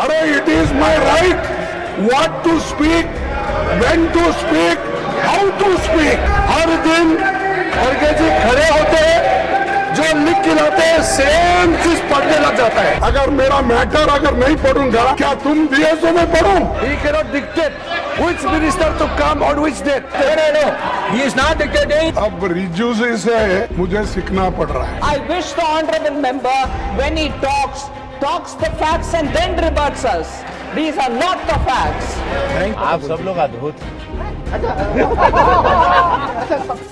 अरे it is my right what to speak, when to speak, how to speak. हर दिन खड़गे जी खड़े होते हैं, जो लिख के लाते हैं सेम चीज पढ़ने लग जाता है। अगर मेरा मैटर अगर नहीं पढ़ूंगा, क्या तुम डीएसओ में पढ़ूं? He cannot dictate which minister to come on which date. No, he is not dictating. अब रिजू से मुझे सीखना पड़ रहा है। I wish the honorable member, when he talks the facts and then rebuts us. These are not the facts. आप सब लोग अद्भुत।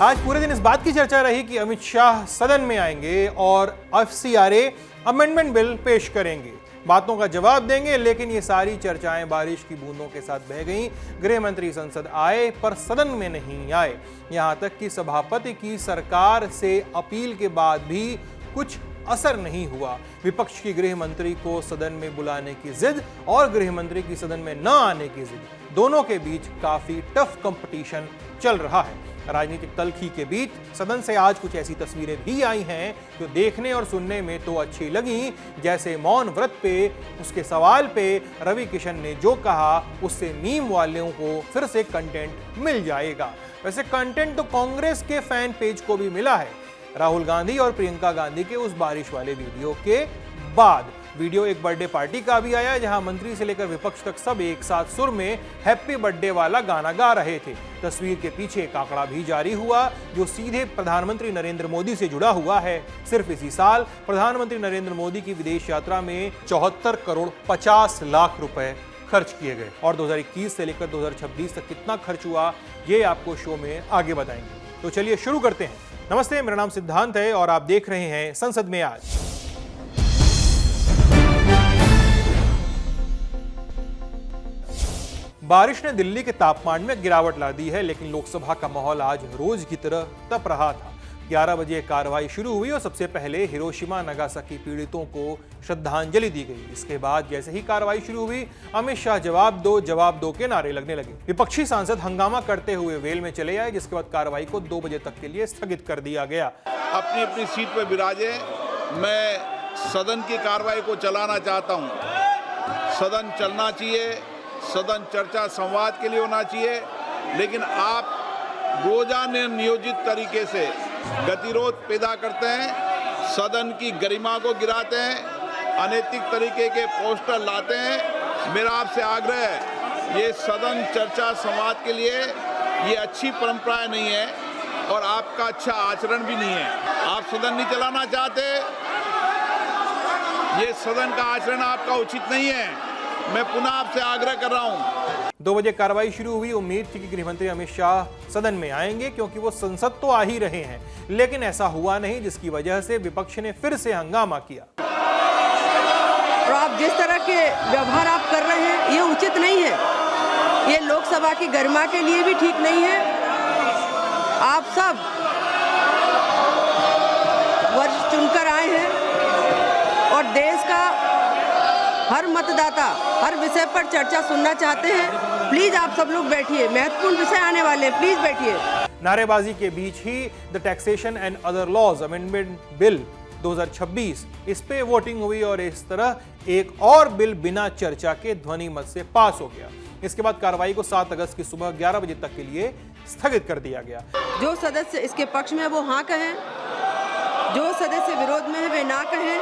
आज पूरे दिन इस बात की चर्चा रही कि अमित शाह सदन में आएंगे और एफसीआरए अमेंडमेंट बिल पेश करेंगे, बातों का जवाब देंगे, लेकिन ये सारी चर्चाएं बारिश की बूंदों के साथ बह गईं। गृह मंत्री संसद आए पर सदन में नहीं आए। यहां तक कि सभापति की सरकार से अपील के बाद भी कुछ असर नहीं हुआ। विपक्ष की गृह मंत्री को सदन में बुलाने की जिद और गृह मंत्री की सदन में न आने की जिद, दोनों के बीच काफी टफ कंपटीशन चल रहा है। राजनीतिक तल्खी के बीच सदन से आज कुछ ऐसी तस्वीरें भी आई हैं जो देखने और सुनने में तो अच्छी लगी, जैसे मौन व्रत पे उसके सवाल पे रवि किशन ने जो कहा उससे मीम वालों को फिर से कंटेंट मिल जाएगा। वैसे कंटेंट तो कांग्रेस के फैन पेज को भी मिला है, राहुल गांधी और प्रियंका गांधी के उस बारिश वाले वीडियो के बाद। वीडियो एक बर्थडे पार्टी का भी आया, जहां मंत्री से लेकर विपक्ष तक सब एक साथ सुर में हैप्पी बर्थडे वाला गाना गा रहे थे। तस्वीर के पीछे एक आंकड़ा भी जारी हुआ जो सीधे प्रधानमंत्री नरेंद्र मोदी से जुड़ा हुआ है। सिर्फ इसी साल प्रधानमंत्री नरेंद्र मोदी की विदेश यात्रा में 74 करोड़ 50 लाख रुपए खर्च किए गए और 2021 से लेकर 2026 तक कितना खर्च हुआ ये आपको शो में आगे बताएंगे। तो चलिए शुरू करते हैं। नमस्ते, मेरा नाम सिद्धांत है और आप देख रहे हैं संसद में आज। बारिश ने दिल्ली के तापमान में गिरावट ला दी है, लेकिन लोकसभा का माहौल आज रोज की तरह तप रहा था। 11 बजे कार्रवाई शुरू हुई और सबसे पहले हिरोशिमा नागासाकी पीड़ितों को श्रद्धांजलि दी गई। इसके बाद जैसे ही कार्रवाई शुरू हुई, अमित शाह जवाब दो के नारे लगने लगे। विपक्षी सांसद हंगामा करते हुए वेल में चले आए, जिसके बाद कार्रवाई को 2 बजे तक के लिए स्थगित कर दिया गया। अपनी अपनी सीट पर विराजे, मैं सदन की कार्रवाई को चलाना चाहता हूं। सदन चलना चाहिए, सदन चर्चा संवाद के लिए होना चाहिए, लेकिन आप रोजाना नियोजित तरीके से गतिरोध पैदा करते हैं, सदन की गरिमा को गिराते हैं, अनैतिक तरीके के पोस्टर लाते हैं। मेरा आपसे आग्रह है, ये सदन चर्चा संवाद के लिए ये अच्छी परंपरा नहीं है और आपका अच्छा आचरण भी नहीं है। आप सदन नहीं चलाना चाहते, ये सदन का आचरण आपका उचित नहीं है। मैं पुनः आपसे आग्रह कर रहा हूं। 2 बजे कार्रवाई शुरू हुई। उम्मीद थी कि गृह मंत्री अमित शाह सदन में आएंगे, क्योंकि वो संसद तो आ ही रहे हैं, लेकिन ऐसा हुआ नहीं, जिसकी वजह से विपक्ष ने फिर से हंगामा किया। और आप जिस तरह के व्यवहार आप कर रहे हैं ये उचित नहीं है, ये लोकसभा की गरिमा के लिए भी ठीक नहीं है। आप सब वर्ष चुनकर आए हैं और देश का हर मतदाता हर विषय पर चर्चा सुनना चाहते हैं। प्लीज आप सब लोग बैठिए, महत्वपूर्ण विषय आने वाले हैं, प्लीज बैठिए। नारेबाजी के बीच ही the taxation and other laws amendment bill 2026 इस पे वोटिंग हुई और इस तरह एक और बिल बिना चर्चा के ध्वनि मत से पास हो गया। इसके बाद कार्रवाई को 7 अगस्त की सुबह 11 बजे तक के लिए स्थगित कर दिया गया। जो सदस्य इसके पक्ष में है वो हाँ कहें, जो सदस्य विरोध में है वे ना कहें।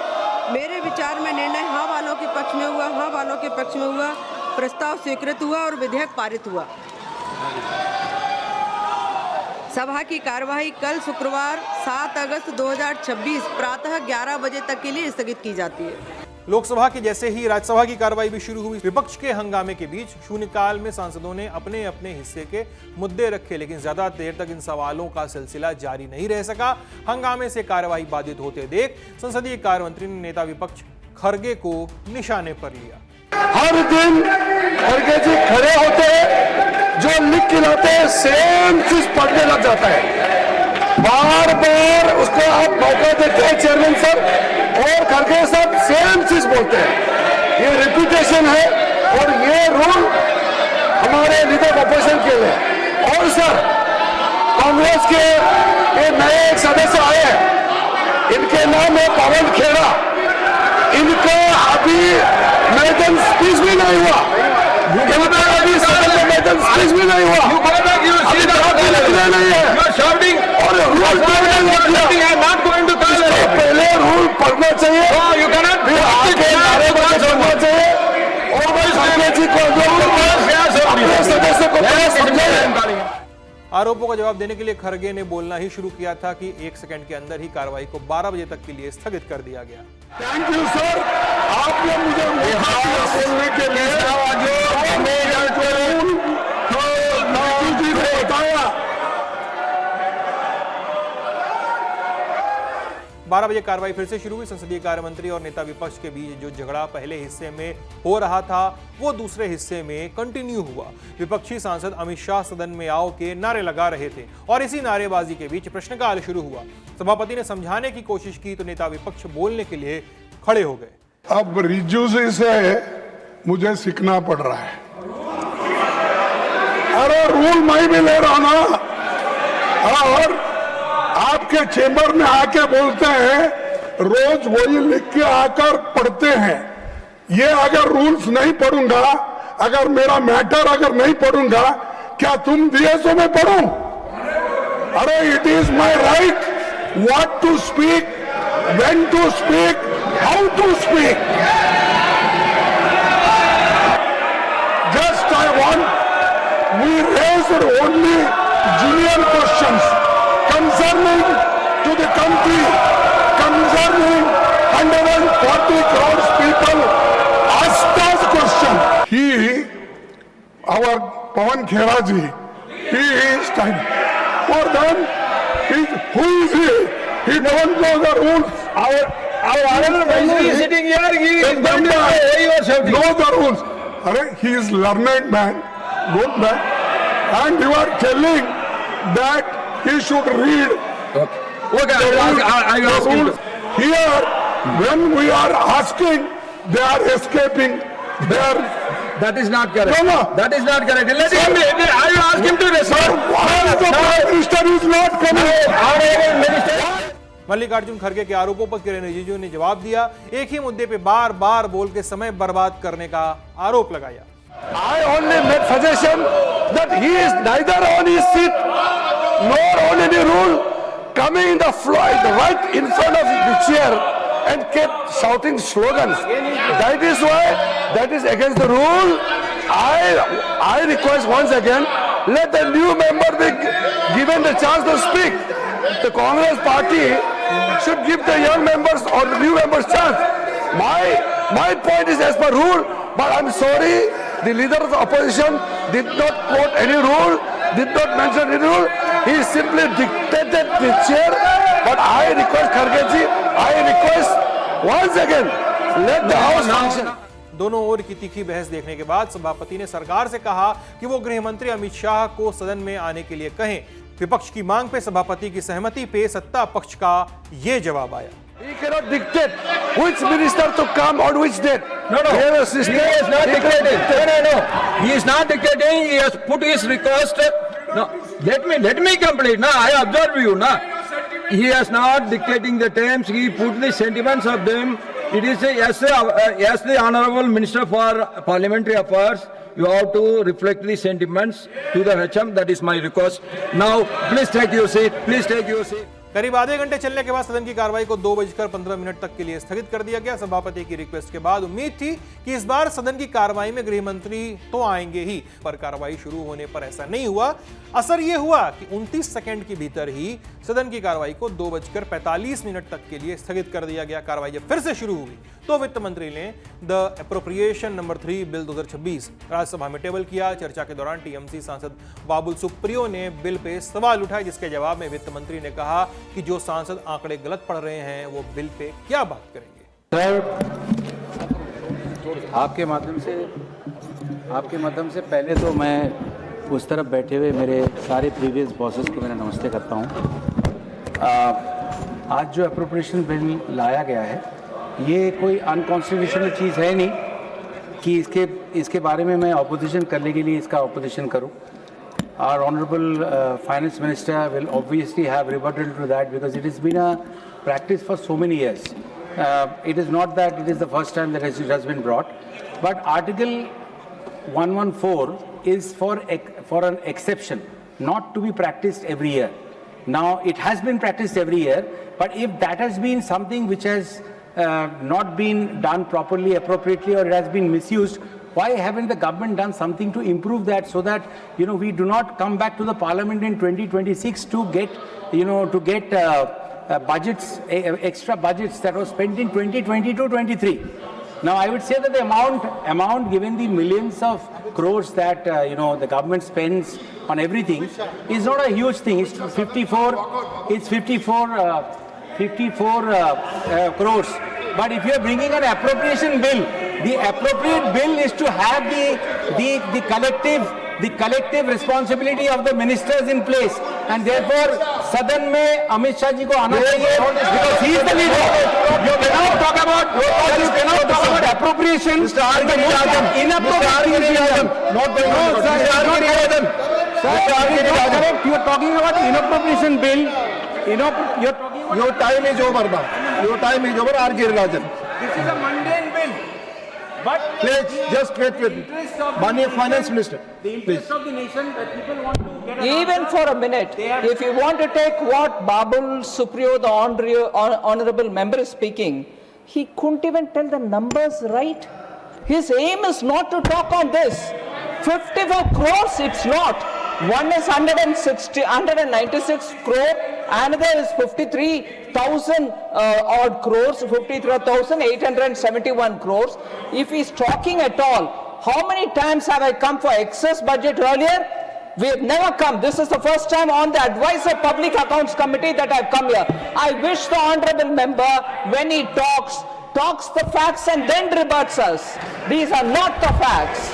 मेरे विचार में निर्णय हाँ वालों के पक्ष में हुआ, हाँ वालों के पक्ष में हुआ। प्रस्ताव स्वीकृत हुआ और विधेयक पारित हुआ। सभा की कार्यवाही कल शुक्रवार 7 अगस्त 2026 प्रातः 11 बजे तक के लिए स्थगित की जाती है। लोकसभा की जैसे ही राज्यसभा की कार्रवाई भी शुरू हुई। विपक्ष के हंगामे के बीच शून्यकाल में सांसदों ने अपने अपने हिस्से के मुद्दे रखे, लेकिन ज्यादा देर तक इन सवालों का सिलसिला जारी नहीं रह सका। हंगामे से कार्रवाई बाधित होते देख संसदीय कार्य मंत्री ने नेता विपक्ष खड़गे को निशाने पर लिया। हर दिन खड़गे जी खड़े होते हैं, जो लिख के लाते हैं सेम चीज पढ़ने लग जाता है। बार बार उसको आप मौका देते हैं चेयरमैन सर और खड़गे साहब सेम चीज बोलते हैं। ये रिपीटेशन है और ये रूल हमारे लीडर ऑपोजिशन के लिए। और सर कांग्रेस के ये नए एक सदस्य आए हैं, इनके नाम है पवन खेड़ा। इनको अभी मैडम स्पीच बारिश भी नहीं हुआ, अभी तक नहीं है और रूल पहले रूल पढ़ना चाहिए, फिर आगे नारेबाजी करना चाहिए और भाई खड़गे जी को अपने सदस्य को समझाइए। आरोपों का जवाब देने के लिए खड़गे ने बोलना ही शुरू किया था कि 1 सेकंड के अंदर ही कार्रवाई को 12 बजे तक के लिए स्थगित कर दिया गया। थैंक यू सर, आपने मुझे बोलने के लिए बताया। 12 बजे कार्रवाई फिर से शुरू हुई। संसदीय कार्य मंत्री और नेता विपक्ष के बीच जो झगड़ा पहले हिस्से में हो रहा था वो दूसरे हिस्से में कंटिन्यू हुआ। विपक्षी सांसद अमित शाह सदन में आओ के नारे लगा रहे थे और इसी नारेबाजी के बीच प्रश्नकाल शुरू हुआ। सभापति ने समझाने की कोशिश की तो नेता विपक्ष बोलने के लिए खड़े हो गए। अब रिज्जू जी से मुझे सीखना पड़ रहा है। अरे रूल मैं भी ले रहा ना, और आपके चेंबर में आके बोलते हैं, रोज वही लिख के आकर पढ़ते हैं। ये अगर रूल्स नहीं पढ़ूंगा, अगर मेरा मैटर अगर नहीं पढ़ूंगा, क्या तुम डीएसओ में पढ़ो? अरे it is my right what to speak, when to speak, how to speak. Just I want, we raised only junior questions concerning to the country, concerning 140 crores people. Asked us question. He, our Pawan Khera ji, he is time. For them, who is he? He don't know the rules. Our honorable is sitting here. He is going to know the rules. He is learned man, good man, and you are telling that he should read. Okay. I ask him. Here, when we are asking, they are escaping. They are. That is not correct. No. That is not correct. Let him. I will ask him to respond. Why the Prime Minister is not coming? Mallikarjun खड़गे के आरोपों पर किरेन रिजिजू ने जवाब दिया। एक ही मुद्दे पे बार बार बोल के समय बर्बाद करने का आरोप लगाया। I only made suggestion that he is neither on his seat nor on any rule, coming in the floor right in front of the chair and kept shouting slogans. That is why, that is against the rule. I request once again, let the new member be given the chance to speak. The Congress party should give the young members or the new members chance. My point is as per rule, but I'm sorry, the leader of the opposition did not quote any rule, did not mention any rule. He simply dictated the chair. But I request Kharge ji, I request once again, let the house function. दोनों ओर की तीखी बहस देखने के बाद सभापति ने सरकार से कहा कि वो गृह मंत्री अमित शाह को सदन में आने के लिए कहें। विपक्ष की मांग पे सभापति की सहमति पे सत्ता पक्ष का ये जवाब आया। He cannot dictate which minister to come on which date. No. We have a system. He is not dictating. No. He is not dictating. He has put his request. No. Let me complete. No, I observe you. No. He is not dictating the terms. He put the sentiments of them. It is as the Honorable Minister for Parliamentary Affairs, you have to reflect the sentiments to the HM. That is my request. Now, please take your seat. Please take your seat. करीब आधे घंटे चलने के बाद सदन की कार्रवाई को 2:15 तक के लिए स्थगित कर दिया गया। सभापति की रिक्वेस्ट के बाद उम्मीद थी कि इस बार सदन की कार्रवाई में गृह मंत्री तो आएंगे ही, पर कार्रवाई शुरू होने पर ऐसा नहीं हुआ। असर यह हुआ कि 29 सेकंड के भीतर ही सदन की कार्रवाई को 2:45 तक के लिए स्थगित कर दिया गया। कार्रवाई जब फिर से शुरू हुई तो वित्त मंत्री ने the appropriation number 3 bill 2026 Rajya Sabha में टेबल किया। चर्चा के दौरान टीएमसी सांसद बाबुल सुप्रियो ने बिल पे सवाल उठाए, जिसके जवाब में वित्त मंत्री ने कहा कि जो सांसद आंकड़े गलत पढ़ रहे हैं वो बिल पे क्या बात करेंगे। सर, आपके माध्यम से पहले तो मैं उस तरफ बैठे हुए मेरे सारे प्रीवियस बॉसेस को मेरा नमस्ते करता हूँ। आज जो अप्रोप्रिएशन बिल लाया गया है ये कोई अनकॉन्स्टिट्यूशनल चीज़ है नहीं कि इसके बारे में मैं ऑपोजिशन करने के लिए इसका ऑपोजिशन करूँ। Our Honorable Finance Minister will obviously have rebuttal to that because it has been a practice for so many years. It is not that it is the first time that it has been brought, but Article 114 is for an exception, not to be practiced every year. Now, it has been practiced every year, but if that has been something which has not been done properly, appropriately, or it has been misused, why haven't the government done something to improve that, so that, you know, we do not come back to the parliament in 2026 to get, you know, to get budgets, extra budgets that were spent in 2022-23. Now, I would say that the amount given the millions of crores that you know, the government spends on everything is not a huge thing. It's 54 crores. But if you are bringing an appropriation bill, the appropriate bill is to have the collective responsibility of the ministers in place, and therefore सदन में अमित शाह जी को आना चाहिए, because he is the leader. You cannot talk about appropriation. You are talking about inappropriation bill. Your time is over now. Your time is over, R. Girirajan. This is a mundane bill. But Please, just wait with Maharashtra Finance Minister. the interest of the nation, that people want to get Even for a minute, if you want to take what Babul Supriyo, the honorable member, is speaking, he couldn't even tell the numbers right. His aim is not to talk on this. 54 crores, it's not. One is 196 crore, another is 53,000 odd crores, 53,871 crores. If he's talking at all, how many times have I come for excess budget earlier? We have never come. This is the first time on the advice of Public Accounts Committee that I've come here. I wish the honorable member, when he talks the facts and then rebuts us. These are not the facts.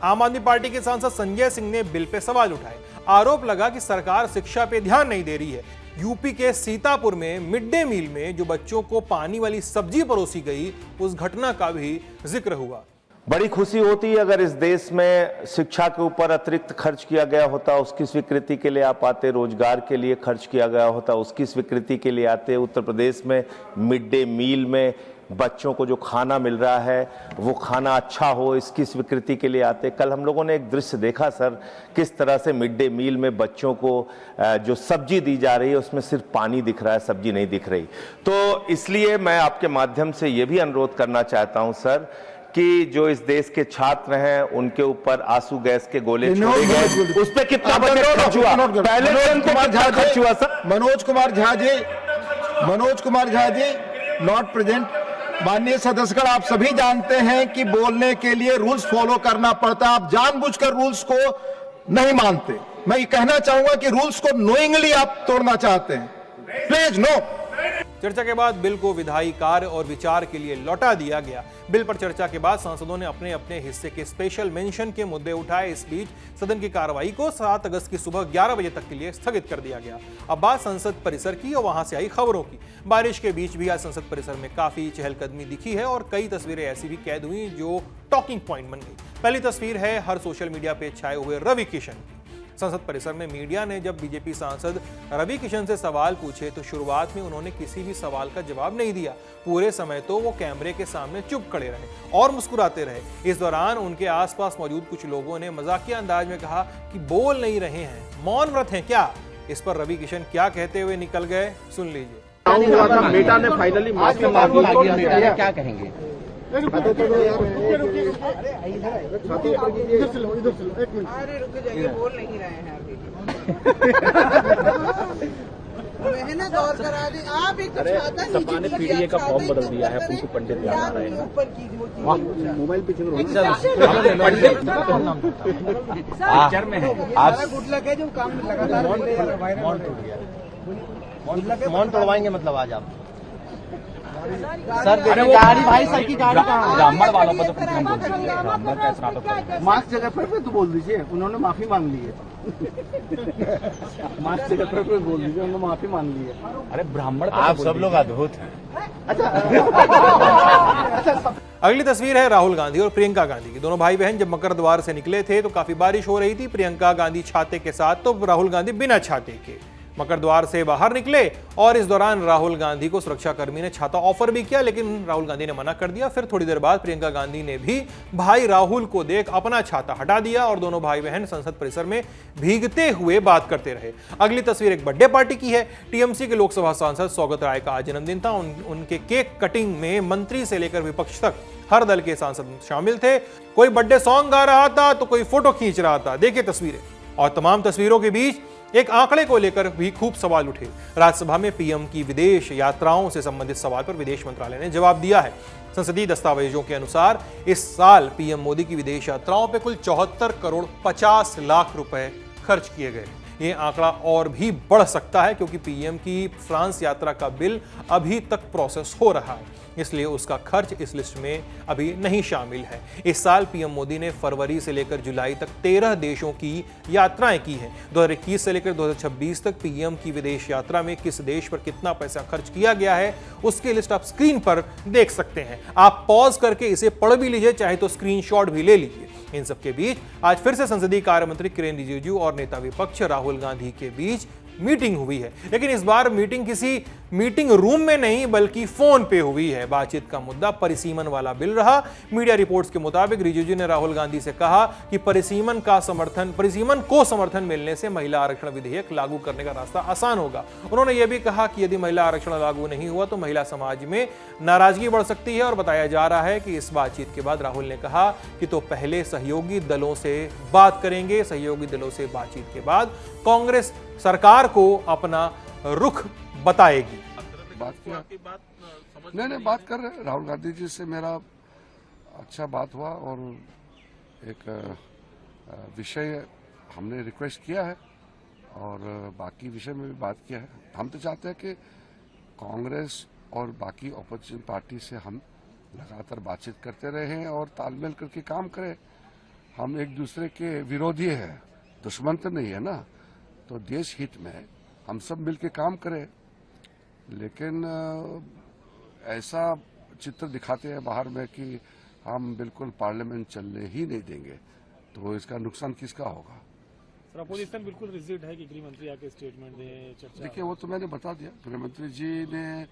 आम आदमी party के सांसद संजय सिंह ने bill pay सवाल उठाए। आरोप लगा कि सरकार शिक्षा पे ध्यान नहीं दे रही है। यूपी के सीतापुर में मिड डे मील में जो बच्चों को पानी वाली सब्जी परोसी गई, उस घटना का भी जिक्र हुआ। बड़ी खुशी होती अगर इस देश में शिक्षा के ऊपर अतिरिक्त खर्च किया गया होता, उसकी स्वीकृति के लिए आप आते, रोजगार के लिए खर्च किया गया होता, उसकी स्वीकृति के लिए आते। उत्तर प्रदेश में मिड डे मील में बच्चों को जो खाना मिल रहा है वो खाना अच्छा हो, इसकी स्वीकृति के लिए आते। कल हम लोगों ने एक दृश्य देखा सर, किस तरह से मिड डे मील में बच्चों को जो सब्जी दी जा रही है उसमें सिर्फ पानी दिख रहा है, सब्जी नहीं दिख रही। तो इसलिए मैं आपके माध्यम से ये भी अनुरोध करना चाहता हूं सर कि जो इस देश के छात्र हैं उनके ऊपर आंसू गैस के गोले छोड़े गए, उस पर कितना बजट खर्च हुआ? पहले खर्च हुआ sir. Manoj Kumar Jha ji not present. माननीय सदस्यगण, आप सभी जानते हैं कि बोलने के लिए रूल्स फॉलो करना पड़ता है। आप जानबूझकर रूल्स को नहीं मानते। मैं ये कहना चाहूंगा कि रूल्स को नोइंगली आप तोड़ना चाहते हैं। Please no. चर्चा के बाद बिल को विधायी कार्य और विचार के लिए लौटा दिया गया। बिल पर चर्चा के बाद सांसदों ने अपने अपने हिस्से के स्पेशल मेंशन के मुद्दे उठाए। इस बीच सदन की कार्रवाई को 7 अगस्त की सुबह 11 बजे तक के लिए स्थगित कर दिया गया। अब बात संसद परिसर की और वहां से आई खबरों की। बारिश के बीच भी आज संसद परिसर में काफी चहलकदमी दिखी है और कई तस्वीरें ऐसी भी कैद हुई जो टॉकिंग पॉइंट बन गई। पहली तस्वीर है हर सोशल मीडिया पे छाए हुए रवि किशन की। संसद परिसर में मीडिया ने जब बीजेपी सांसद रवि किशन से सवाल पूछे तो शुरुआत में उन्होंने किसी भी सवाल का जवाब नहीं दिया। पूरे समय तो वो कैमरे के सामने चुप खड़े रहे और मुस्कुराते रहे। इस दौरान उनके आसपास मौजूद कुछ लोगों ने मजाकिया अंदाज में कहा कि बोल नहीं रहे हैं, मौन व्रत हैं क्या? इस पर रवि किशन क्या कहते हुए निकल गए, सुन लीजिए। बेटा ने फाइनली माफी मांग ली, क्या कहेंगे? अरे रुक जाइए, बोल नहीं रहे हैं अभी। मेहनत और करा दी आप ही। कुछ आता नहीं, सपा ने पीडीए का फॉर्म बदल दिया है, उनको पंडित बना रहे हैं। ऊपर की मोबाइल पे पिक्चर में है। आप गुड लक है जो काम लगातार मौन तोड़वाएंगे मतलब आज आप सर गाड़ी भाई सर की गाड़ी ब्राह्मण वालों पर तो मास्क जगह पर तो बोल दीजिए, उन्होंने माफी मांग ली है। मास्क जगह पर बोल दीजिए, उन्होंने माफी मांग ली है। अरे ब्राह्मण आप सब लोग अद्भुत हैं। अगली तस्वीर है राहुल गांधी और प्रियंका गांधी की। दोनों भाई बहन जब मकर द्वार से निकले थे तो काफी बारिश हो रही थी। प्रियंका गांधी छाते के साथ तो राहुल गांधी बिना छाते के। मकर द्वार से बाहर निकले और इस दौरान राहुल गांधी को सुरक्षाकर्मी ने छाता ऑफर भी किया, लेकिन राहुल गांधी ने मना कर दिया। फिर थोड़ी देर बाद प्रियंका गांधी ने भी भाई राहुल को देख अपना छाता हटा दिया और दोनों भाई बहन संसद परिसर में भीगते हुए बात करते रहे। अगली तस्वीर एक बर्थडे पार्टी की है। टीएमसी के लोकसभा सांसद सौगत राय का आज जन्मदिन था। उनके केक कटिंग में मंत्री से लेकर विपक्ष तक हर दल के सांसद शामिल थे। कोई बर्थडे सॉन्ग गा रहा था तो कोई फोटो खींच रहा था। देखिए तस्वीरें। और तमाम तस्वीरों के बीच एक आंकड़े को लेकर भी खूब सवाल उठे। राज्यसभा में पीएम की विदेश यात्राओं से संबंधित सवाल पर विदेश मंत्रालय ने जवाब दिया है। संसदीय दस्तावेजों के अनुसार इस साल पीएम मोदी की विदेश यात्राओं पर कुल 74 करोड़ 50 लाख रुपए खर्च किए गए। ये आंकड़ा और भी बढ़ सकता है क्योंकि पीएम की फ्रांस यात्रा का बिल अभी तक प्रोसेस हो रहा है, इसलिए उसका खर्च इस लिस्ट में अभी नहीं शामिल है। इस साल पीएम मोदी ने फरवरी से लेकर जुलाई तक 13 देशों की यात्राएं की हैं। 2021 से लेकर 2026 तक पीएम की विदेश यात्रा में किस देश पर कितना पैसा खर्च किया गया है उसकी लिस्ट आप स्क्रीन पर देख सकते हैं। आप पॉज करके इसे पढ़ भी लीजिए, चाहे तो स्क्रीनशॉट भी ले लीजिए। इन सबके बीच आज फिर से संसदीय कार्य मंत्री किरेन रिजिजू और नेता विपक्ष राहुल गांधी के बीच मीटिंग हुई है, लेकिन इस बार मीटिंग किसी मीटिंग रूम में नहीं बल्कि फोन पे हुई है। बातचीत का मुद्दा परिसीमन वाला बिल रहा। मीडिया रिपोर्ट्स के मुताबिक रिजिजू ने राहुल गांधी से कहा कि परिसीमन को समर्थन मिलने से महिला आरक्षण विधेयक लागू करने का रास्ता आसान होगा। उन्होंने यह भी कहा कि यदि महिला आरक्षण लागू नहीं हुआ तो महिला समाज में नाराजगी बढ़ सकती है और बताया जा रहा है कि इस बातचीत के बाद राहुल ने कहा कि तो पहले सहयोगी दलों से बात करेंगे, सहयोगी दलों से बातचीत के बाद कांग्रेस सरकार को अपना रुख बताएगी। बात किया नहीं बात कर रहे राहुल गांधी जी से मेरा अच्छा बात हुआ और एक विषय हमने रिक्वेस्ट किया है और बाकी विषय में भी बात किया है। हम तो चाहते हैं कि कांग्रेस और बाकी अपोजिशन पार्टी से हम लगातार बातचीत करते रहें और तालमेल करके काम करें। हम एक दूसरे के विरोधी हैं, दुश्मन तो नहीं है ना, तो देश हित में हम सब मिलके काम करें। लेकिन ऐसा चित्र दिखाते हैं बाहर में कि हम बिल्कुल पार्लियामेंट चलने ही नहीं देंगे, तो इसका नुकसान किसका होगा? अपोजिशन बिल्कुल रिजिड है कि गृह मंत्री आके स्टेटमेंट दे, चर्चा। देखिए वो तो मैंने बता दिया, गृह मंत्री जी ने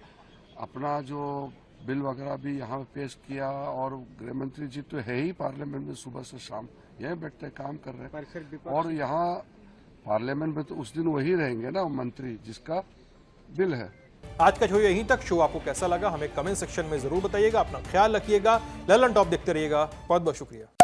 अपना जो बिल वगैरह भी यहाँ पेश किया और गृह मंत्री जी तो है ही पार्लियामेंट में, सुबह से शाम यही बैठते काम कर रहे हैं और यहाँ पार्लियामेंट में तो उस दिन वही रहेंगे ना मंत्री जिसका बिल है। आज का शो यहीं तक। शो आपको कैसा लगा हमें कमेंट सेक्शन में जरूर बताइएगा। अपना ख्याल रखिएगा। ललन टॉप देखते रहिएगा। बहुत बहुत शुक्रिया।